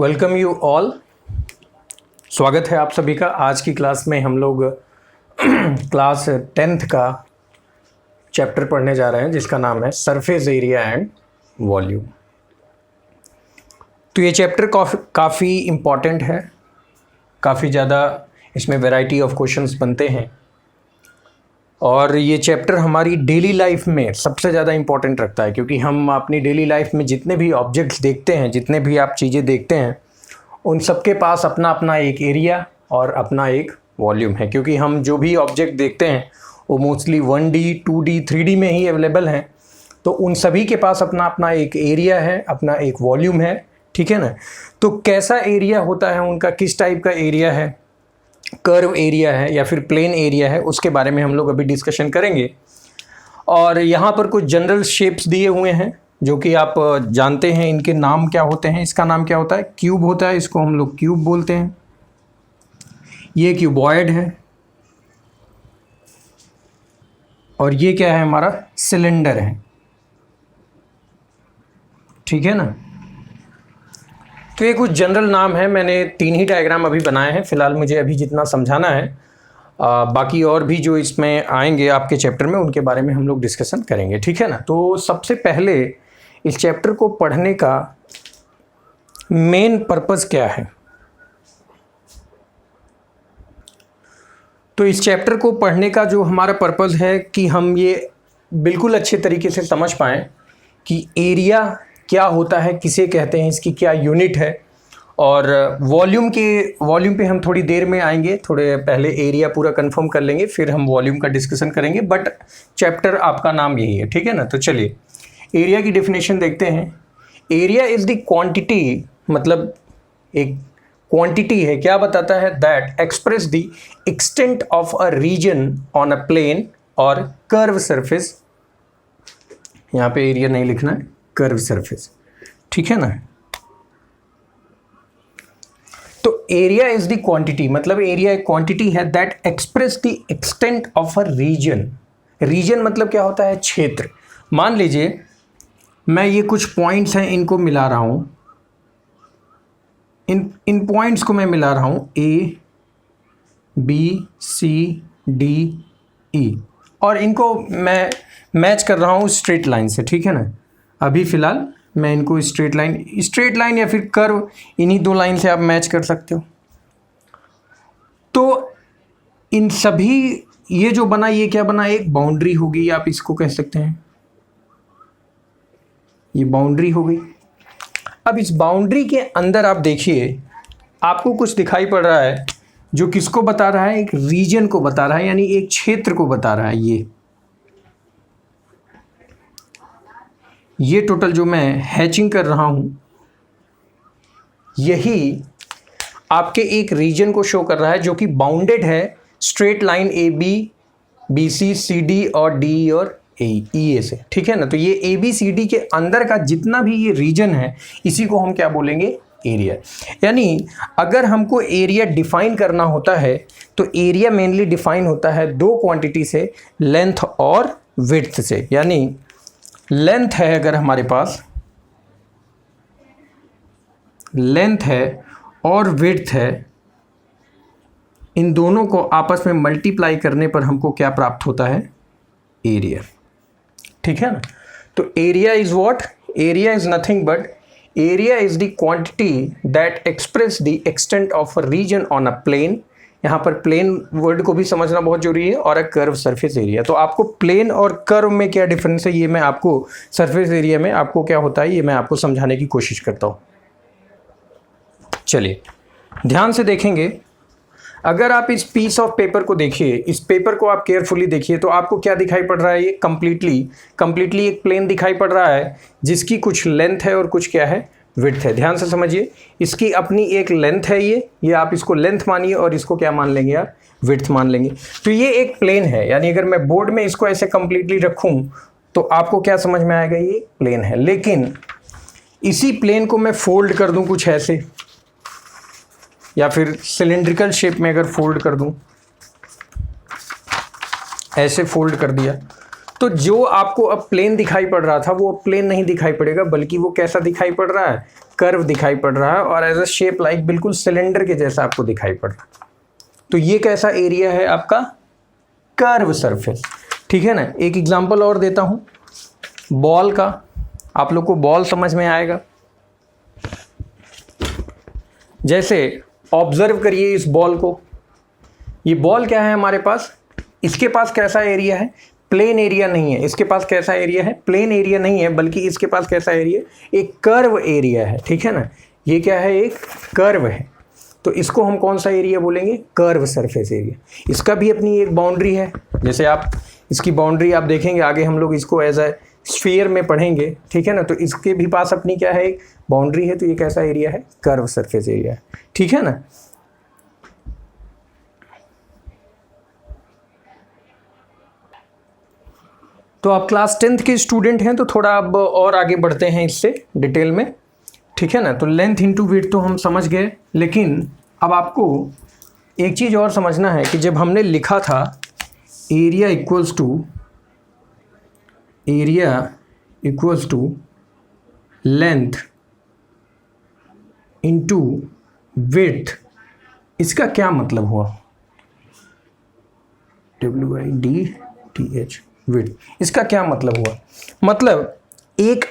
Welcome you all. स्वागत है आप सभी का। आज की क्लास में हम लोग क्लास 10th का चैप्टर पढ़ने जा रहे हैं जिसका नाम है सरफेस एरिया एंड वॉल्यूम। तो ये चैप्टर काफ़ी इम्पॉर्टेंट है, काफ़ी ज़्यादा इसमें वैरायटी ऑफ क्वेश्चंस बनते हैं और ये चैप्टर हमारी डेली लाइफ में सबसे ज़्यादा इम्पॉर्टेंट रखता है, क्योंकि हम अपनी डेली लाइफ में जितने भी ऑब्जेक्ट्स देखते हैं, जितने भी आप चीज़ें देखते हैं, उन सबके पास अपना अपना एक एरिया और अपना एक वॉल्यूम है। क्योंकि हम जो भी ऑब्जेक्ट देखते हैं वो मोस्टली 1D, 2D, 3D में ही अवेलेबल हैं, तो उन सभी के पास अपना अपना एक एरिया है, अपना एक वॉल्यूम है। ठीक है ना। तो कैसा एरिया होता है उनका, किस टाइप का एरिया है, कर्व एरिया है या फिर प्लेन एरिया है, उसके बारे में हम लोग अभी डिस्कशन करेंगे। और यहाँ पर कुछ जनरल शेप्स दिए हुए हैं जो कि आप जानते हैं, इनके नाम क्या होते हैं। इसका नाम क्या होता है? क्यूब होता है, इसको हम लोग क्यूब बोलते हैं। ये क्यूबॉइड है और ये क्या है? हमारा सिलेंडर है। ठीक है ना। तो ये कुछ जनरल नाम है। मैंने 3 ही डायग्राम अभी बनाए हैं फ़िलहाल, मुझे अभी जितना समझाना है। बाकी और भी जो इसमें आएंगे आपके चैप्टर में, उनके बारे में हम लोग डिस्कशन करेंगे। ठीक है ना। तो सबसे पहले इस चैप्टर को पढ़ने का मेन पर्पस क्या है? तो इस चैप्टर को पढ़ने का जो हमारा पर्पस है कि हम ये बिल्कुल अच्छे तरीके से समझ पाएँ कि एरिया क्या होता है, किसे कहते हैं, इसकी क्या यूनिट है। और वॉल्यूम पे हम थोड़ी देर में आएंगे। थोड़े पहले एरिया पूरा कंफर्म कर लेंगे, फिर हम वॉल्यूम का डिस्कशन करेंगे। बट चैप्टर आपका नाम यही है। ठीक है ना। तो चलिए एरिया की डेफिनेशन देखते हैं। एरिया इज़ द क्वांटिटी, मतलब एक क्वांटिटी है। क्या बताता है? That express the extent of a region on a plane or curve surface. यहाँ पे एरिया नहीं लिखना है, कर्व सरफेस। ठीक है ना। तो एरिया इज द क्वांटिटी, मतलब एरिया एक क्वांटिटी है that express the extent of a region. Region मतलब क्या होता है? क्षेत्र। मान लीजिए मैं ये कुछ पॉइंट्स हैं, इनको मिला रहा हूं, इन पॉइंट्स को मैं मिला रहा हूं, A, B, C, D, E, और इनको मैं मैच कर रहा हूं स्ट्रेट लाइन से। ठीक है ना। अभी फ़िलहाल मैं इनको स्ट्रेट लाइन या फिर कर्व, इन्हीं 2 लाइन से आप मैच कर सकते हो। तो इन सभी ये जो बना, ये क्या बना? एक बाउंड्री होगी, आप इसको कह सकते हैं, ये बाउंड्री हो गई। अब इस बाउंड्री के अंदर आप देखिए, आपको कुछ दिखाई पड़ रहा है जो किसको बता रहा है? एक रीजन को बता रहा है, यानी एक क्षेत्र को बता रहा है। ये टोटल जो मैं हैचिंग कर रहा हूं, यही आपके एक रीजन को शो कर रहा है जो कि बाउंडेड है straight line AB, BC, CD और DE और EA से। ठीक है ना। तो ये ABCD के अंदर का जितना भी ये रीजन है, इसी को हम क्या बोलेंगे? एरिया। यानी अगर हमको एरिया डिफाइन करना होता है तो एरिया मेनली डिफाइन होता है 2 क्वांटिटी से, लेंथ और विड्थ से। यानी लेंथ है, अगर हमारे पास लेंथ है और विड्थ है, इन दोनों को आपस में मल्टीप्लाई करने पर हमको क्या प्राप्त होता है? एरिया। ठीक है ना। तो area is what? Area is nothing but area is the quantity that express the extent of a region on a plane. यहाँ पर प्लेन वर्ड को भी समझना बहुत जरूरी है, और अ कर्व सरफेस एरिया। तो आपको प्लेन और कर्व में क्या डिफरेंस है, ये मैं आपको सरफेस एरिया में आपको क्या होता है, ये मैं आपको समझाने की कोशिश करता हूँ। चलिए ध्यान से देखेंगे। अगर आप इस पीस ऑफ पेपर को देखिए, इस पेपर को आप केयरफुली देखिए, तो आपको क्या दिखाई पड़ रहा है? ये कंप्लीटली एक प्लेन दिखाई पड़ रहा है जिसकी कुछ लेंथ है और कुछ क्या है? विड्थ है। ध्यान से समझिए, इसकी अपनी एक लेंथ है, ये आप इसको लेंथ मानिए और इसको क्या मान लेंगे यार? विड्थ मान लेंगे। तो ये एक प्लेन है, यानी अगर मैं बोर्ड में इसको ऐसे कंप्लीटली रखूं तो आपको क्या समझ में आएगा? ये प्लेन है। लेकिन इसी प्लेन को मैं फोल्ड कर दूं कुछ ऐसे, या फिर सिलेंड्रिकल शेप में अगर फोल्ड कर दूं, ऐसे फोल्ड कर दिया, तो जो आपको अब प्लेन दिखाई पड़ रहा था वो अब प्लेन नहीं दिखाई पड़ेगा, बल्कि वो कैसा दिखाई पड़ रहा है? कर्व दिखाई पड़ रहा है और एज अ शेप लाइक बिल्कुल सिलेंडर के जैसा आपको दिखाई पड़ रहा है। तो ये कैसा एरिया है आपका? कर्व सरफेस, ठीक है ना। एक एग्जांपल और देता हूं बॉल का, आप लोग को बॉल समझ में आएगा। जैसे ऑब्जर्व करिए इस बॉल को, ये बॉल क्या है हमारे पास, इसके पास कैसा एरिया है? प्लेन एरिया नहीं है। इसके पास कैसा एरिया है? प्लेन एरिया नहीं है, बल्कि इसके पास कैसा एरिया? एक कर्व एरिया है, ठीक है ना। ये क्या है? एक कर्व है। तो इसको हम कौन सा एरिया बोलेंगे? Curve surface area. इसका भी अपनी एक बाउंड्री है। जैसे आप इसकी बाउंड्री आप देखेंगे आगे, हम लोग इसको एज अ स्फीयर में पढ़ेंगे, ठीक है ना। तो इसके भी पास अपनी क्या है? एक बाउंड्री है। तो ये कैसा एरिया है? कर्व सरफेस एरिया है, ठीक है ना। तो आप क्लास 10th के स्टूडेंट हैं तो थोड़ा अब और आगे बढ़ते हैं इससे डिटेल में, ठीक है ना। तो लेंथ इंटू विड्थ तो हम समझ गए, लेकिन अब आपको एक चीज़ और समझना है कि जब हमने लिखा था area equals to length into width, इसका क्या मतलब हुआ? WIDTH विड्थ, इसका क्या मतलब हुआ? मतलब एक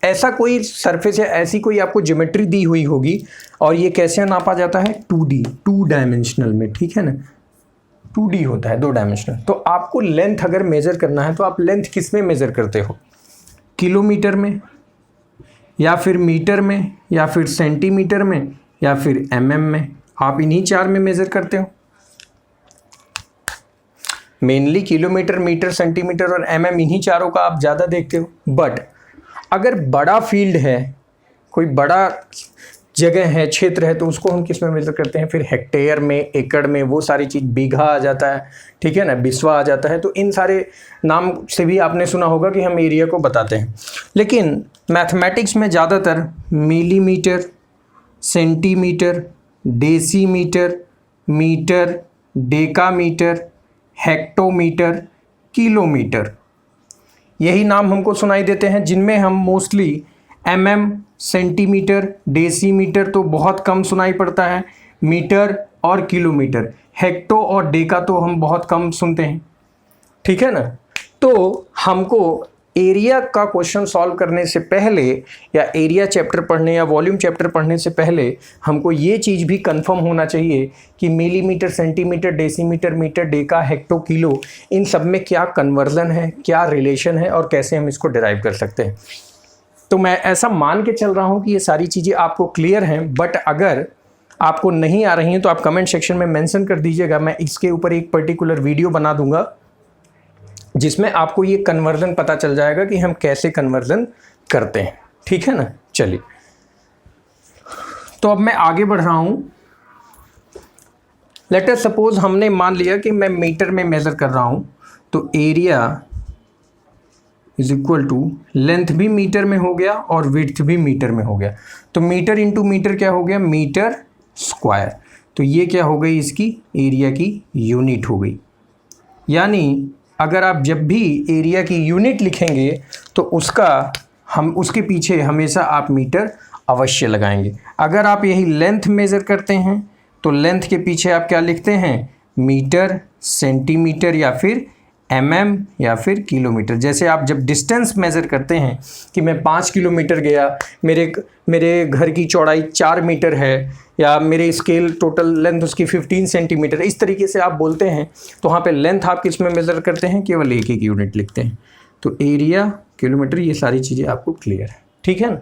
ऐसा कोई सरफेस या ऐसी कोई आपको ज्योमेट्री दी हुई होगी और ये कैसे नापा जाता है? 2D, 2 डायमेंशनल में, ठीक है ना। 2D होता है, 2 डायमेंशनल। तो आपको लेंथ अगर मेजर करना है तो आप लेंथ किस में मेजर करते हो? किलोमीटर में, या फिर मीटर में, या फिर सेंटीमीटर में, या फिर mm में? आप इन्हीं 4 में मेजर करते हो। मेनली किलोमीटर, मीटर, सेंटीमीटर और mm, इन्हीं चारों का आप ज़्यादा देखते हो। बट अगर बड़ा फील्ड है, कोई बड़ा जगह है, क्षेत्र है, तो उसको हम किस में मेजर करते हैं? फिर हेक्टेयर में, एकड़ में, वो सारी चीज़, बीघा आ जाता है, ठीक है ना, बिस्वा आ जाता है। तो इन सारे नाम से भी आपने सुना होगा कि हम एरिया को बताते हैं। लेकिन मैथमेटिक्स में ज़्यादातर millimetre, centimetre, decimetre, metre, decametre, hectometre, kilometre, यही नाम हमको सुनाई देते हैं, जिनमें हम मोस्टली mm, सेंटीमीटर, डेसीमीटर तो बहुत कम सुनाई पड़ता है, मीटर और किलोमीटर, हेक्टो और डेका तो हम बहुत कम सुनते हैं, ठीक है ना। तो हमको एरिया का क्वेश्चन सॉल्व करने से पहले या एरिया चैप्टर पढ़ने या वॉल्यूम चैप्टर पढ़ने से पहले हमको ये चीज़ भी कंफर्म होना चाहिए कि millimetre, centimetre, decimetre, metre, deca, hecto, kilo, इन सब में क्या कन्वर्जन है, क्या रिलेशन है और कैसे हम इसको डिराइव कर सकते हैं। तो मैं ऐसा मान के चल रहा हूँ कि ये सारी चीज़ें आपको क्लियर हैं। बट अगर आपको नहीं आ रही हैं तो आप कमेंट सेक्शन में मेंशन कर दीजिएगा। मैं इसके ऊपर एक पर्टिकुलर वीडियो बना दूंगा जिसमें आपको ये कन्वर्जन पता चल जाएगा कि हम कैसे कन्वर्जन करते हैं, ठीक है ना। चलिए, तो अब मैं आगे बढ़ रहा हूँ। लेट अस सपोज हमने मान लिया कि मैं मीटर में मेज़र कर रहा हूँ, तो area is equal to length भी मीटर में हो गया और विड्थ भी मीटर में हो गया। तो मीटर इंटू मीटर क्या हो गया? Metre square. तो ये क्या हो गई? इसकी एरिया की यूनिट हो गई। यानी अगर आप जब भी एरिया की यूनिट लिखेंगे तो उसके पीछे हमेशा आप मीटर अवश्य लगाएंगे। अगर आप यही लेंथ मेज़र करते हैं तो लेंथ के पीछे आप क्या लिखते हैं? मीटर, सेंटीमीटर या फिर mm या फिर किलोमीटर। जैसे आप जब डिस्टेंस मेज़र करते हैं कि मैं 5 किलोमीटर गया, मेरे घर की चौड़ाई 4 मीटर है, या मेरे स्केल टोटल लेंथ उसकी 15 सेंटीमीटर, इस तरीके से आप बोलते हैं, तो वहाँ पे लेंथ आप किस में मेज़र करते हैं? केवल एक यूनिट लिखते हैं। तो एरिया, किलोमीटर, ये सारी चीज़ें आपको क्लियर है, ठीक है ना।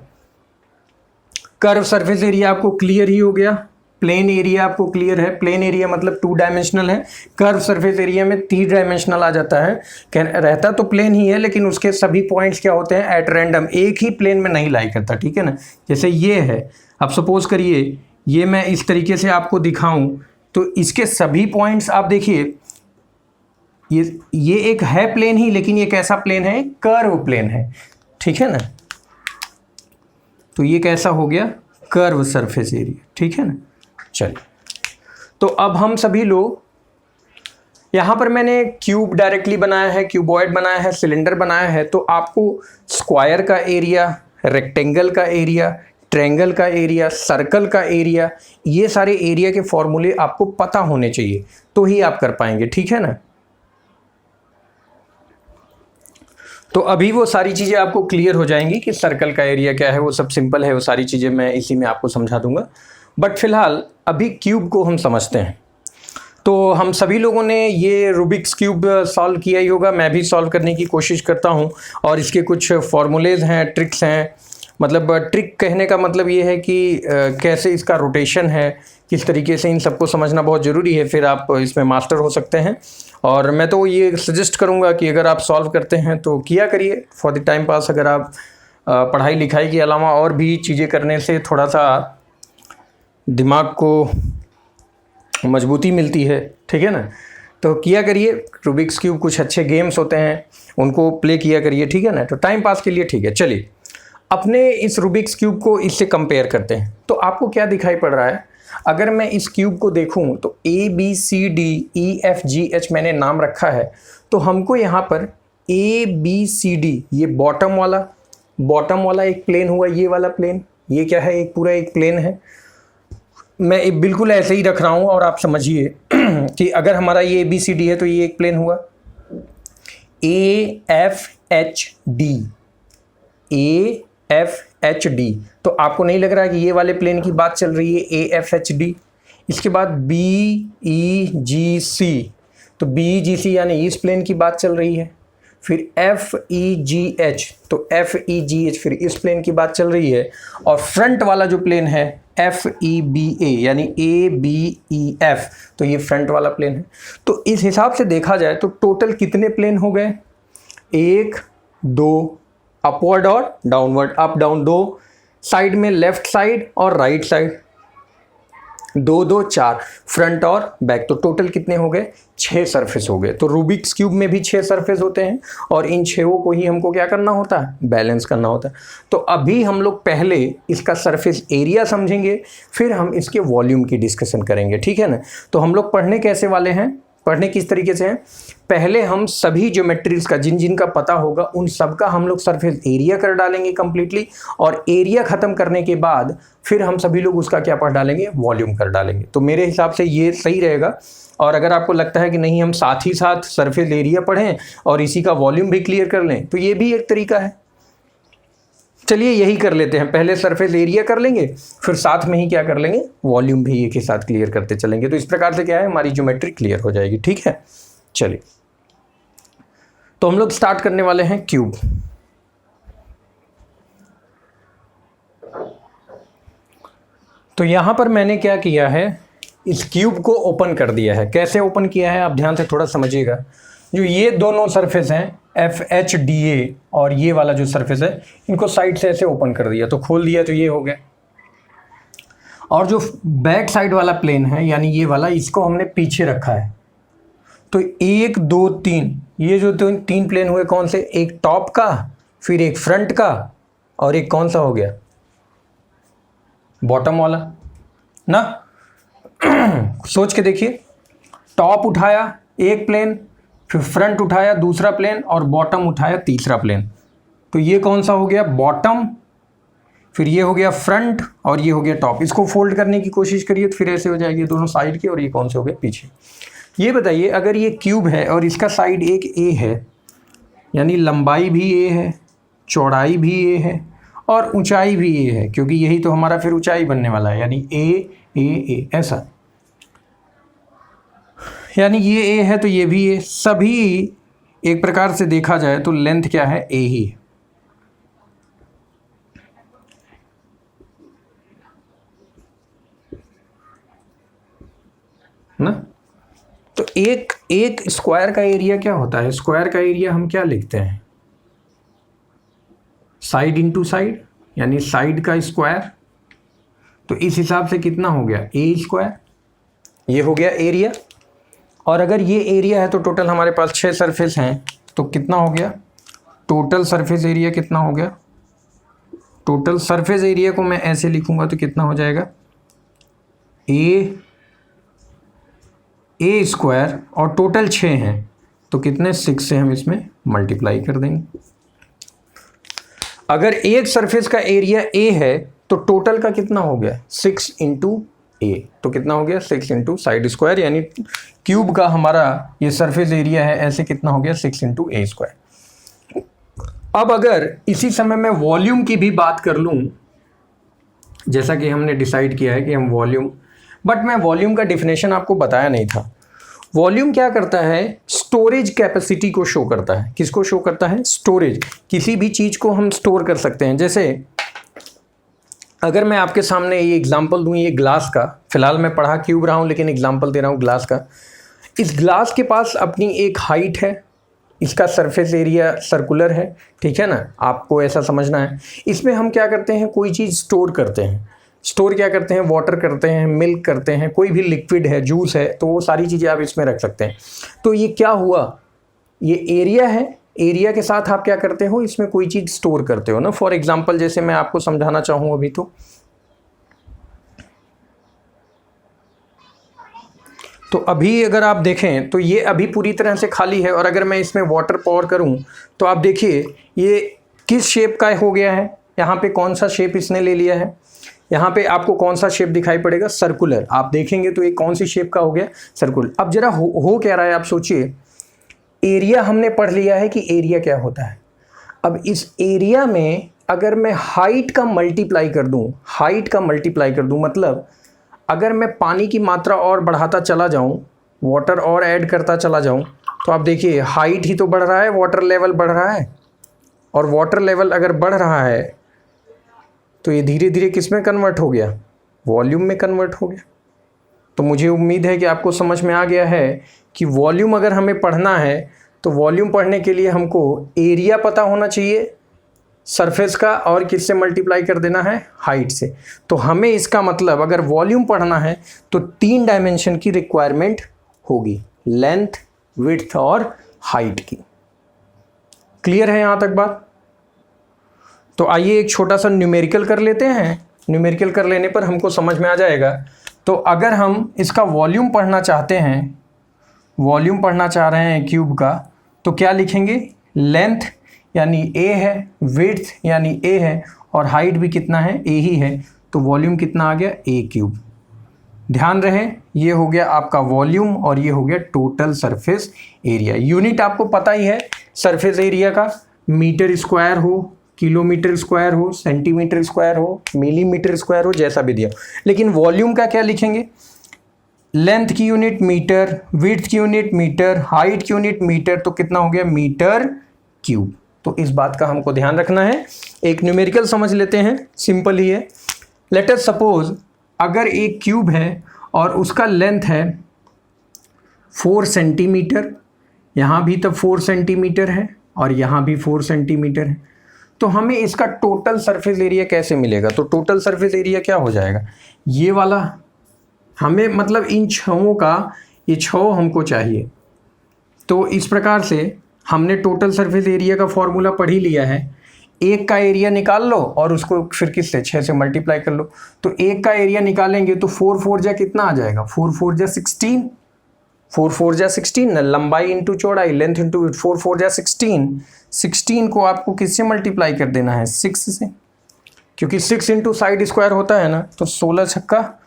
कर्व सरफेस एरिया आपको क्लियर ही हो गया। प्लेन एरिया आपको क्लियर है। प्लेन एरिया मतलब 2 डायमेंशनल है। कर्व सरफेस एरिया में 3 डायमेंशनल आ जाता है। रहता तो प्लेन ही है, लेकिन उसके सभी पॉइंट्स क्या होते हैं? एट रैंडम, एक ही प्लेन में नहीं लाई करता, ठीक है ना। जैसे ये है, अब सपोज करिए ये मैं इस तरीके से आपको दिखाऊं तो इसके सभी पॉइंट्स आप देखिए, ये एक है प्लेन ही, लेकिन ये कैसा प्लेन है? कर्व प्लेन है, ठीक है ना। तो ये कैसा हो गया? कर्व सरफेस एरिया, ठीक है ना। चलिए, तो अब हम सभी लोग, यहाँ पर मैंने क्यूब डायरेक्टली बनाया है, क्यूबॉइड बनाया है, सिलेंडर बनाया है। तो आपको स्क्वायर का एरिया, रेक्टेंगल का एरिया, ट्रायंगल का एरिया, सर्कल का एरिया, ये सारे एरिया के फॉर्मूले आपको पता होने चाहिए, तो ही आप कर पाएंगे, ठीक है ना। तो अभी वो सारी चीज़ें आपको क्लियर हो जाएंगी कि सर्कल का एरिया क्या है, वो सब सिंपल है, वो सारी चीज़ें मैं इसी में आपको समझा दूंगा। बट फिलहाल अभी क्यूब को हम समझते हैं। तो हम सभी लोगों ने ये रूबिक्स क्यूब सॉल्व किया ही होगा, मैं भी सॉल्व करने की कोशिश करता हूँ, और इसके कुछ फॉर्मूलेज हैं, ट्रिक्स हैं। मतलब ट्रिक कहने का मतलब ये है कि कैसे इसका रोटेशन है, किस तरीके से, इन सबको समझना बहुत ज़रूरी है, फिर आप इसमें मास्टर हो सकते हैं। और मैं तो ये सजेस्ट करूँगा कि अगर आप सॉल्व करते हैं तो किया करिए फॉर द टाइम पास। अगर आप पढ़ाई लिखाई के अलावा और भी चीज़ें करने से थोड़ा सा दिमाग को मजबूती मिलती है, ठीक है ना, तो किया करिए। रूबिक्स क्यूब कुछ अच्छे गेम्स होते हैं, उनको प्ले किया करिए, ठीक है ना, तो टाइम पास के लिए ठीक है। चलिए अपने इस रूबिक्स क्यूब को इससे कंपेयर करते हैं। तो आपको क्या दिखाई पड़ रहा है, अगर मैं इस क्यूब को देखूं तो ABCDEFGH मैंने नाम रखा है, तो हमको यहाँ पर ABCD, ये बॉटम वाला एक प्लेन हुआ, ये वाला प्लेन, ये क्या है, एक पूरा एक प्लेन है। मैं बिल्कुल ऐसे ही रख रहा हूँ और आप समझिए कि अगर हमारा ये ABCD है तो ये एक प्लेन हुआ AFHD। तो आपको नहीं लग रहा है कि ये वाले प्लेन की बात चल रही है, AFHD। इसके बाद BEGC, तो BEGC यानी इस प्लेन की बात चल रही है। फिर FEGH, तो FEGH फिर इस प्लेन की बात चल रही है। और फ्रंट वाला जो प्लेन है FEBA यानी ABEF, तो ये फ्रंट वाला प्लेन है। तो इस हिसाब से देखा जाए तो टोटल कितने प्लेन हो गए, 1 2, अपवर्ड और डाउनवर्ड, अप डाउन, 2 साइड में, लेफ्ट साइड और राइट साइड, 2 2 4, फ्रंट और बैक। तो टोटल कितने हो गए, 6 सरफेस हो गए। तो रूबिक्स क्यूब में भी 6 सरफेस होते हैं और इन 6 को ही हमको क्या करना होता है, बैलेंस करना होता है। तो अभी हम लोग पहले इसका सरफेस एरिया समझेंगे, फिर हम इसके वॉल्यूम की डिस्कशन करेंगे, ठीक है ना। तो हम लोग पढ़ने कैसे वाले हैं, पढ़ने किस तरीके से हैं, पहले हम सभी ज्योमेट्रीज का जिन जिन का पता होगा उन सब का हम लोग सरफेस एरिया कर डालेंगे कंप्लीटली, और एरिया ख़त्म करने के बाद फिर हम सभी लोग उसका क्या पढ़ डालेंगे, वॉल्यूम कर डालेंगे। तो मेरे हिसाब से ये सही रहेगा। और अगर आपको लगता है कि नहीं हम साथ ही साथ सरफेस एरिया पढ़ें और इसी का वॉल्यूम भी क्लियर कर लें, तो ये भी एक तरीका है। चलिए यही कर लेते हैं, पहले सरफेस एरिया कर लेंगे, फिर साथ में ही क्या कर लेंगे, वॉल्यूम भी एक ही साथ क्लियर करते चलेंगे। तो इस प्रकार से क्या है, हमारी ज्योमेट्री क्लियर हो जाएगी, ठीक है। चलिए तो हम लोग स्टार्ट करने वाले हैं क्यूब। तो यहां पर मैंने क्या किया है, इस क्यूब को ओपन कर दिया है। कैसे ओपन किया है आप ध्यान से थोड़ा समझिएगा। जो ये दोनों सरफेस हैं FHDA और ये वाला जो सरफेस है, इनको साइड से ऐसे ओपन कर दिया, तो खोल दिया, तो ये हो गया। और जो बैक साइड वाला प्लेन है यानी ये वाला, इसको हमने पीछे रखा है। तो 1 2 3, ये जो 3 प्लेन हुए कौन से, एक टॉप का, फिर एक फ्रंट का, और एक कौन सा हो गया, बॉटम वाला ना। सोच के देखिए, टॉप उठाया एक प्लेन, फिर फ्रंट उठाया दूसरा प्लेन, और बॉटम उठाया तीसरा प्लेन। तो ये कौन सा हो गया, बॉटम, फिर ये हो गया फ्रंट, और ये हो गया टॉप। इसको फोल्ड करने की कोशिश करिए तो फिर ऐसे हो जाएगी दोनों साइड के, और ये कौन से हो गए, पीछे। ये बताइए, अगर ये क्यूब है और इसका साइड एक A है, यानी लंबाई भी A है, चौड़ाई भी A है, और ऊंचाई भी A है, क्योंकि यही तो हमारा फिर ऊंचाई बनने वाला है, यानी A ऐसा, यानी ये A है तो ये भी A, सभी एक प्रकार से देखा जाए तो लेंथ क्या है, A ही है ना। तो एक स्क्वायर का एरिया क्या होता है, स्क्वायर का एरिया हम क्या लिखते हैं, साइड इंटू साइड, यानी साइड का स्क्वायर। तो इस हिसाब से कितना हो गया, A², ये हो गया एरिया। और अगर ये एरिया है तो टोटल हमारे पास 6 सरफेस हैं, तो कितना हो गया, टोटल सरफेस एरिया कितना हो गया। टोटल सरफेस एरिया को मैं ऐसे लिखूंगा तो कितना हो जाएगा, A², और टोटल 6 हैं तो कितने, 6 से हम इसमें मल्टीप्लाई कर देंगे। अगर एक सरफेस का एरिया A है तो टोटल का कितना हो गया 6 इंटू ए, तो कितना हो गया 6 इंटू साइड स्क्वायर, यानी क्यूब का हमारा ये सरफेस एरिया है, ऐसे कितना हो गया 6 इंटू ए स्क्वायर। अब अगर इसी समय मैं वॉल्यूम की भी बात कर लूँ, जैसा कि हमने डिसाइड किया है कि हम वॉल्यूम, बट मैं वॉल्यूम का डिफिनेशन आपको बताया नहीं था। वॉल्यूम क्या करता है, स्टोरेज कैपेसिटी को शो करता है। किसको शो करता है, स्टोरेज, किसी भी चीज़ को हम स्टोर कर सकते हैं। जैसे अगर मैं आपके सामने ये एग्जांपल दूं, ये ग्लास का, फिलहाल मैं पढ़ा क्यूब रहा हूँ लेकिन एग्जांपल दे रहा हूँ ग्लास का। इस ग्लास के पास अपनी एक हाइट है, इसका सरफेस एरिया सर्कुलर है, ठीक है ना, आपको ऐसा समझना है। इसमें हम क्या करते हैं, कोई चीज़ स्टोर करते हैं। स्टोर क्या करते हैं, वाटर करते हैं, मिल्क करते हैं, कोई भी लिक्विड है, जूस है, तो वो सारी चीज़ें आप इसमें रख सकते हैं। तो ये क्या हुआ, ये एरिया है, एरिया के साथ आप क्या करते हो, इसमें कोई चीज़ स्टोर करते हो ना। फॉर एग्जांपल जैसे मैं आपको समझाना चाहूँ अभी, तो अभी अगर आप देखें तो ये अभी पूरी तरह से खाली है, और अगर मैं इसमें वाटर पॉर करूं तो आप देखिए ये किस शेप का हो गया है। यहाँ पे कौन सा शेप इसने ले लिया है, यहाँ पे आपको कौन सा शेप दिखाई पड़ेगा, सर्कुलर। आप देखेंगे तो ये कौन सी शेप का हो गया, सर्कुलर। अब जरा हो क्या रहा है, आप सोचिए। एरिया हमने पढ़ लिया है कि एरिया क्या होता है। अब इस एरिया में अगर मैं हाइट का मल्टीप्लाई कर दूं, हाइट का मल्टीप्लाई कर दूं, मतलब अगर मैं पानी की मात्रा और बढ़ाता चला जाऊं, वाटर और ऐड करता चला जाऊं, तो आप देखिए हाइट ही तो बढ़ रहा है, वाटर लेवल बढ़ रहा है। और वाटर लेवल अगर बढ़ रहा है तो ये धीरे धीरे किस में कन्वर्ट हो गया, वॉल्यूम में कन्वर्ट हो गया। तो मुझे उम्मीद है कि आपको समझ में आ गया है कि वॉल्यूम अगर हमें पढ़ना है तो वॉल्यूम पढ़ने के लिए हमको एरिया पता होना चाहिए सरफेस का, और किससे मल्टीप्लाई कर देना है, हाइट से। तो हमें इसका मतलब अगर वॉल्यूम पढ़ना है तो 3 डायमेंशन की रिक्वायरमेंट होगी, लेंथ, विड्थ और हाइट की। क्लियर है यहाँ तक बात? तो आइए एक छोटा सा न्यूमेरिकल कर लेते हैं। न्यूमेरिकल कर लेने पर हमको समझ में आ जाएगा। तो अगर हम इसका वॉल्यूम पढ़ना चाहते हैं, वॉल्यूम पढ़ना चाह रहे हैं क्यूब का, तो क्या लिखेंगे, लेंथ यानी a है, विड्थ यानी a है, और हाइट भी कितना है, a ही है। तो वॉल्यूम कितना आ गया, a क्यूब। ध्यान रहे ये हो गया आपका वॉल्यूम और ये हो गया टोटल सरफेस एरिया। यूनिट आपको पता ही है सरफेस एरिया का, मीटर स्क्वायर हो, किलोमीटर स्क्वायर हो, सेंटीमीटर स्क्वायर हो, मिलीमीटर स्क्वायर हो, जैसा भी दिया। लेकिन वॉल्यूम का क्या लिखेंगे, लेंथ की यूनिट मीटर, विड्थ की यूनिट मीटर, हाइट की यूनिट मीटर, तो कितना हो गया, मीटर क्यूब। तो इस बात का हमको ध्यान रखना है। एक न्यूमेरिकल समझ लेते हैं, सिंपल ही है। लेट अस सपोज अगर एक क्यूब है और उसका लेंथ है 4 सेंटीमीटर, यहाँ भी तब 4 सेंटीमीटर है और यहाँ भी 4 सेंटीमीटर है, तो हमें इसका टोटल सरफेस एरिया कैसे मिलेगा। तो टोटल सरफेस एरिया क्या हो जाएगा, ये वाला, हमें मतलब इन छहों का, ये छह हमको चाहिए। तो इस प्रकार से हमने टोटल सरफेस एरिया का फॉर्मूला पढ़ ही लिया है। एक का एरिया निकाल लो और उसको फिर किससे, 6 से मल्टीप्लाई कर लो। तो एक का एरिया निकालेंगे तो 4 4 जा कितना आ जाएगा, 4 4 जा 16, 4 4 जा 16 ना, लंबाई इंटू चौड़ाई, लेंथ इंटू, 4 4 जा 16, 16 को आपको किससे मल्टीप्लाई कर देना है, 6 से, क्योंकि 6 इंटू साइड स्क्वायर होता है ना। तो 16 छक्का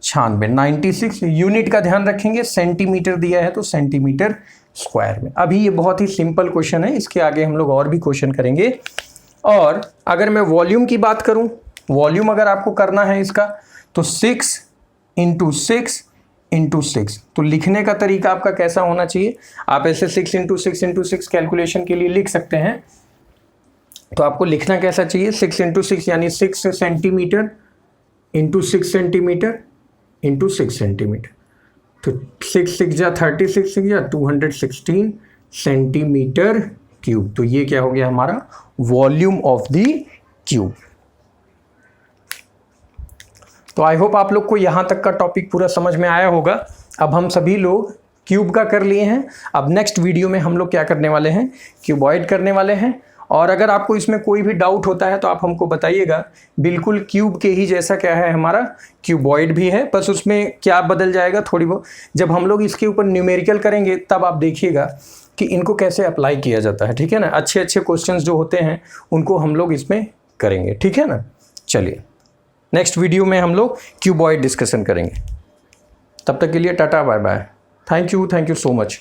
96, 96। यूनिट का ध्यान रखेंगे, सेंटीमीटर दिया है तो सेंटीमीटर स्क्वायर में। अभी ये बहुत ही सिंपल क्वेश्चन है, इसके आगे हम लोग और भी क्वेश्चन करेंगे। और अगर मैं वॉल्यूम की बात करूं, वॉल्यूम अगर आपको करना है इसका, तो 6 इंटू 6 इंटू 6। तो लिखने का तरीका आपका कैसा होना चाहिए, आप ऐसे 6 इंटू 6 इंटू 6 कैलकुलेशन के लिए लिख सकते हैं। तो आपको लिखना कैसा चाहिए, 6 इंटू 6 यानी 6 centimetre into 6 centimetre into 6 centimetre. तो 6 6 जा 36, 6 जा 216 सेंटीमीटर क्यूब। तो ये क्या हो गया हमारा वॉल्यूम ऑफ द क्यूब। तो आई होप आप लोग को यहाँ तक का टॉपिक पूरा समझ में आया होगा। अब हम सभी लोग क्यूब का कर लिए हैं। अब नेक्स्ट वीडियो में हम लोग क्या करने वाले हैं, क्यूबॉइड करने वाले हैं। और अगर आपको इसमें कोई भी डाउट होता है तो आप हमको बताइएगा। बिल्कुल क्यूब के ही जैसा क्या है हमारा क्यूबॉइड भी है, बस उसमें क्या बदल जाएगा थोड़ी बहुत। जब हम लोग इसके ऊपर न्यूमेरिकल करेंगे तब आप देखिएगा कि इनको कैसे अप्लाई किया जाता है, ठीक है ना। अच्छे अच्छे क्वेश्चंस जो होते हैं उनको हम लोग इसमें करेंगे, ठीक है ना। चलिए। नेक्स्ट वीडियो में हम लोग क्यूबॉइड डिस्कशन करेंगे। तब तक के लिए tata bye bye. Thank you so much.